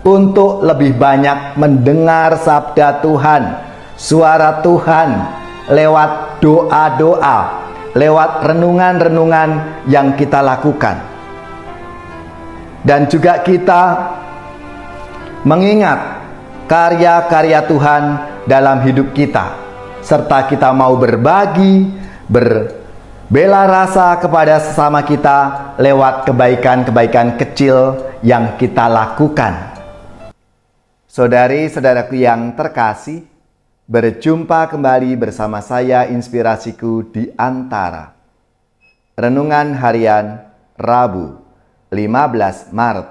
untuk lebih banyak mendengar sabda Tuhan, suara Tuhan lewat doa-doa, lewat renungan-renungan yang kita lakukan. Dan juga kita mengingat karya-karya Tuhan dalam hidup kita, serta kita mau berbagi, berbela rasa kepada sesama kita lewat kebaikan-kebaikan kecil yang kita lakukan. Saudari-saudaraku yang terkasih, berjumpa kembali bersama saya Inspirasiku di Antara. Renungan harian Rabu 15 Maret,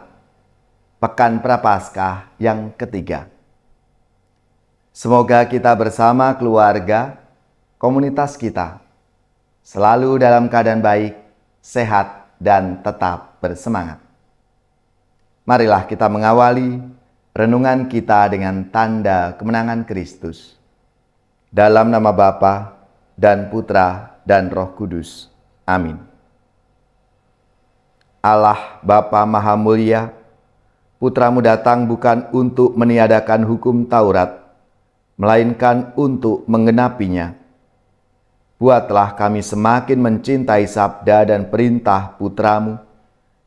Pekan Prapaskah yang ketiga. Semoga kita bersama keluarga, komunitas kita, selalu dalam keadaan baik, sehat, dan tetap bersemangat. Marilah kita mengawali renungan kita dengan tanda kemenangan Kristus. Dalam nama Bapa dan Putra dan Roh Kudus. Amin. Allah Bapa Maha Mulia, Putramu datang bukan untuk meniadakan hukum Taurat, melainkan untuk menggenapinya. Buatlah kami semakin mencintai sabda dan perintah Putramu,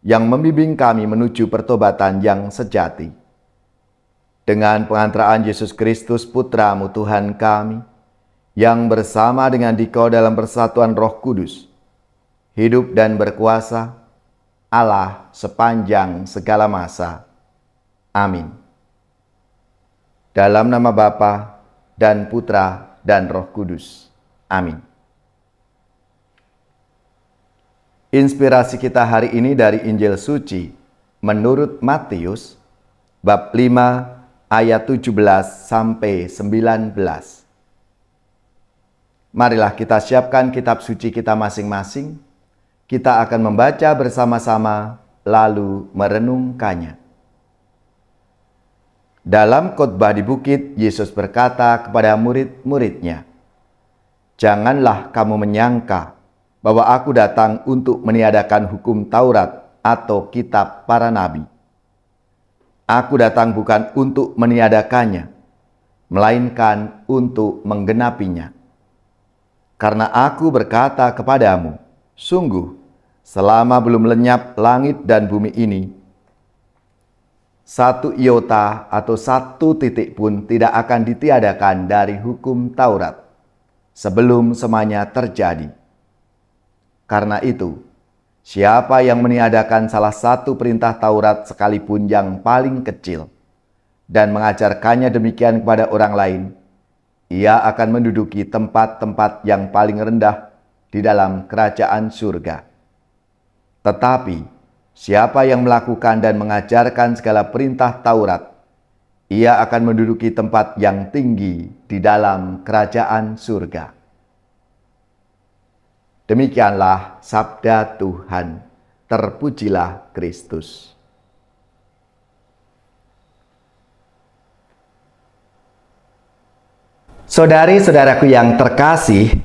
yang membimbing kami menuju pertobatan yang sejati. Dengan pengantaraan Yesus Kristus Putramu Tuhan kami, yang bersama dengan Dikau dalam persatuan Roh Kudus, hidup dan berkuasa, Allah sepanjang segala masa. Amin. Dalam nama Bapa dan Putra dan Roh Kudus. Amin. Inspirasi kita hari ini dari Injil Suci menurut Matius, bab 5, ayat 17 sampai 19. Marilah kita siapkan kitab suci kita masing-masing. Kita akan membaca bersama-sama lalu merenungkannya. Dalam khotbah di bukit, Yesus berkata kepada murid-muridnya, "Janganlah kamu menyangka bahwa aku datang untuk meniadakan hukum Taurat atau kitab para nabi. Aku datang bukan untuk meniadakannya, melainkan untuk menggenapinya. Karena aku berkata kepadamu, sungguh, selama belum lenyap langit dan bumi ini, satu iota atau satu titik pun tidak akan ditiadakan dari hukum Taurat, sebelum semuanya terjadi. Karena itu, siapa yang meniadakan salah satu perintah Taurat sekalipun yang paling kecil dan mengajarkannya demikian kepada orang lain, ia akan menduduki tempat-tempat yang paling rendah di dalam kerajaan surga. Tetapi siapa yang melakukan dan mengajarkan segala perintah Taurat, ia akan menduduki tempat yang tinggi di dalam kerajaan surga." Demikianlah sabda Tuhan. Terpujilah Kristus. Saudari-saudaraku yang terkasih,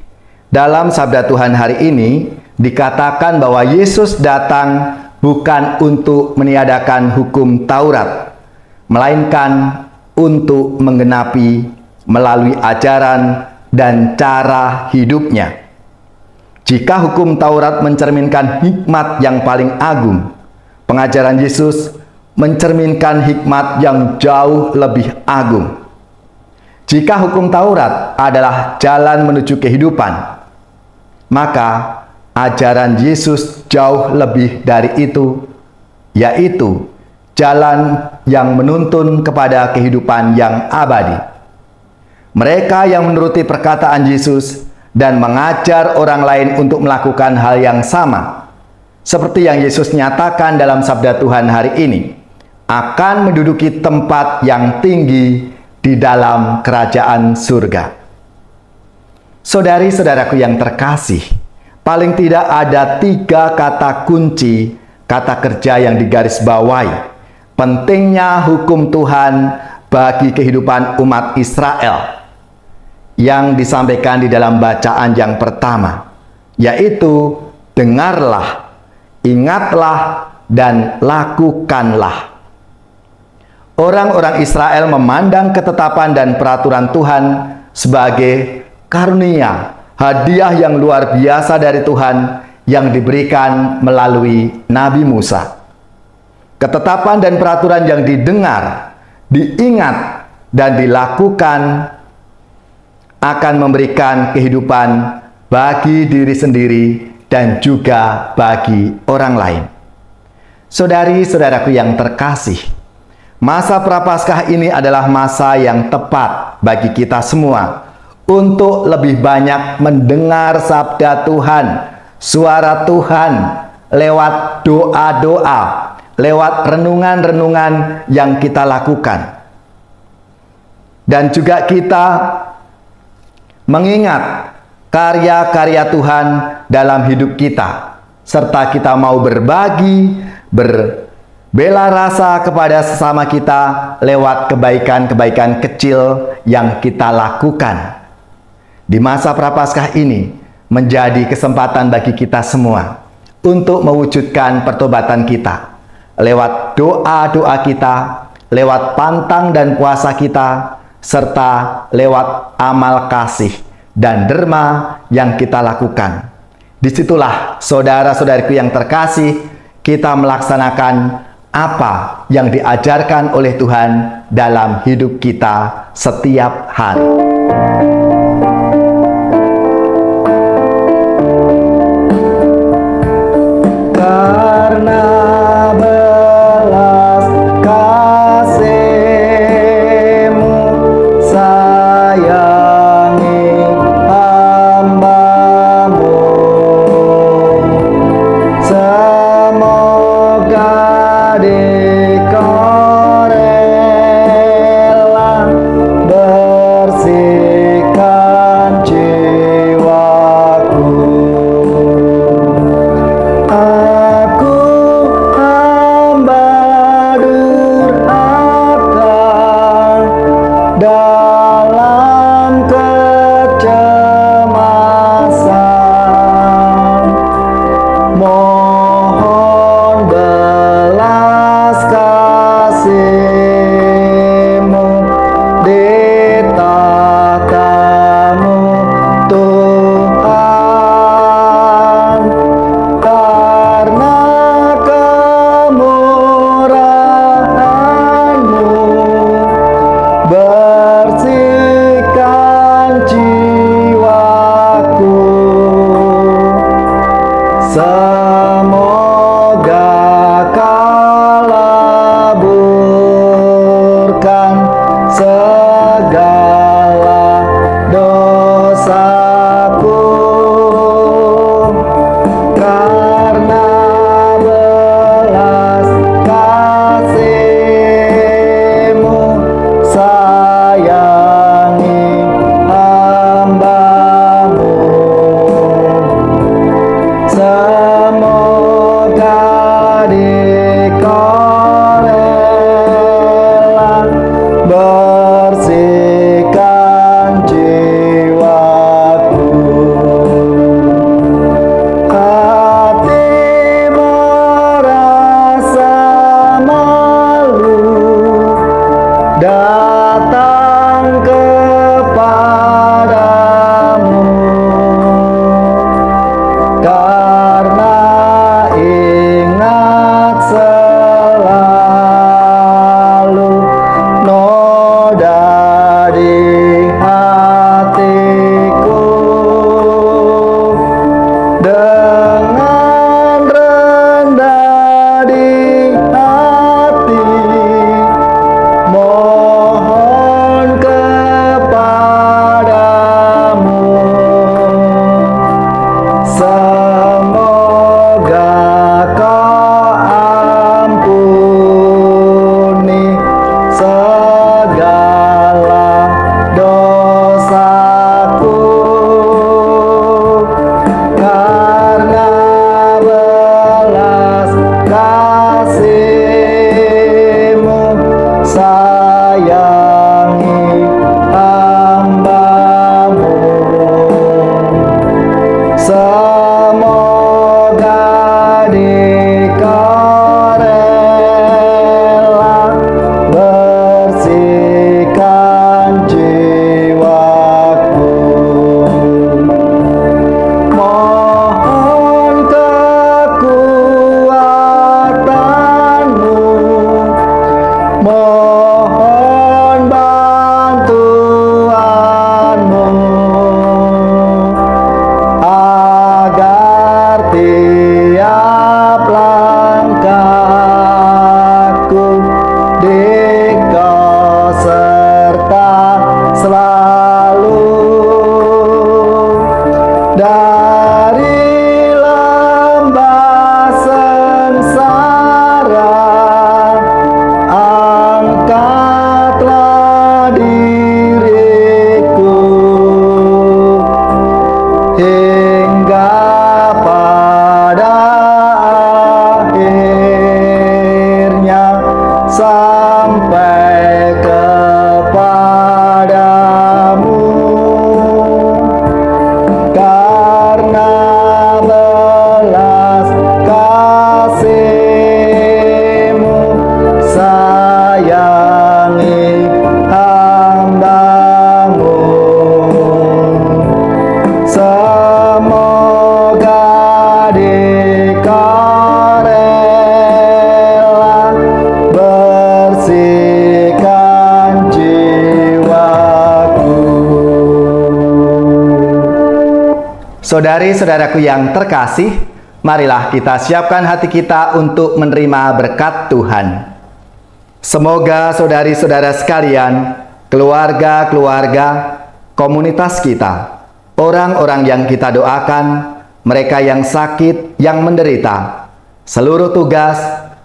dalam sabda Tuhan hari ini dikatakan bahwa Yesus datang bukan untuk meniadakan hukum Taurat, melainkan untuk menggenapi melalui ajaran dan cara hidupnya. Jika hukum Taurat mencerminkan hikmat yang paling agung, pengajaran Yesus mencerminkan hikmat yang jauh lebih agung. Jika hukum Taurat adalah jalan menuju kehidupan, maka ajaran Yesus jauh lebih dari itu, yaitu jalan yang menuntun kepada kehidupan yang abadi. Mereka yang menuruti perkataan Yesus dan mengajar orang lain untuk melakukan hal yang sama, seperti yang Yesus nyatakan dalam sabda Tuhan hari ini, akan menduduki tempat yang tinggi di dalam kerajaan surga. Saudari-saudaraku yang terkasih, paling tidak ada 3 kata kunci, kata kerja yang digarisbawahi pentingnya hukum Tuhan bagi kehidupan umat Israel yang disampaikan di dalam bacaan yang pertama, yaitu dengarlah, ingatlah, dan lakukanlah. orang-orang Israel memandang ketetapan dan peraturan Tuhan sebagai karunia, hadiah yang luar biasa dari Tuhan yang diberikan melalui Nabi Musa. Ketetapan dan peraturan yang didengar, diingat, dan dilakukan akan memberikan kehidupan bagi diri sendiri dan juga bagi orang lain. Saudari-saudaraku yang terkasih, masa Prapaskah ini adalah masa yang tepat bagi kita semua untuk lebih banyak mendengar sabda Tuhan, suara Tuhan lewat doa-doa, lewat renungan-renungan yang kita lakukan. Dan juga kita mengingat karya-karya Tuhan dalam hidup kita, serta kita mau berbagi, berbela rasa kepada sesama kita lewat kebaikan-kebaikan kecil yang kita lakukan. Di masa Prapaskah ini menjadi kesempatan bagi kita semua untuk mewujudkan pertobatan kita lewat doa-doa kita, lewat pantang dan puasa kita, serta lewat amal kasih dan derma yang kita lakukan. Disitulah saudara-saudariku yang terkasih, kita melaksanakan apa yang diajarkan oleh Tuhan dalam hidup kita setiap hari. Karena belas kasih-Mu sayangi hamba-Mu, semoga Dikau rela bersihkan jiwaku. Aku hamba durhaka dalam kecemasan, mohon belas kasih-Mu di tahta-Mu Tuhan, karena kemurahan-Mu bersihkan jiwaku. Semoga Kau laburkan segala dosaku, karena belas kasih-Mu sayangi hamba-Mu. dari lembah sengsara, angkatlah diriku hingga pada akhirnya sampai kepadamu. Karena belas kasih-Mu, sayangi hamba-Mu. Semoga Dikau rela bersihkan jiwaku. Saudari-saudaraku yang terkasih, marilah kita siapkan hati kita untuk menerima berkat Tuhan. Semoga saudari-saudara sekalian, keluarga-keluarga, komunitas kita, orang-orang yang kita doakan, mereka yang sakit, yang menderita, seluruh tugas,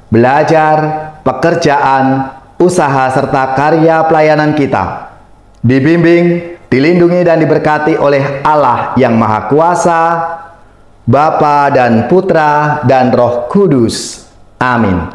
belajar, pekerjaan, usaha, serta karya pelayanan kita, dibimbing, dilindungi dan diberkati oleh Allah yang Maha Kuasa, Bapa dan Putra dan Roh Kudus. Amin.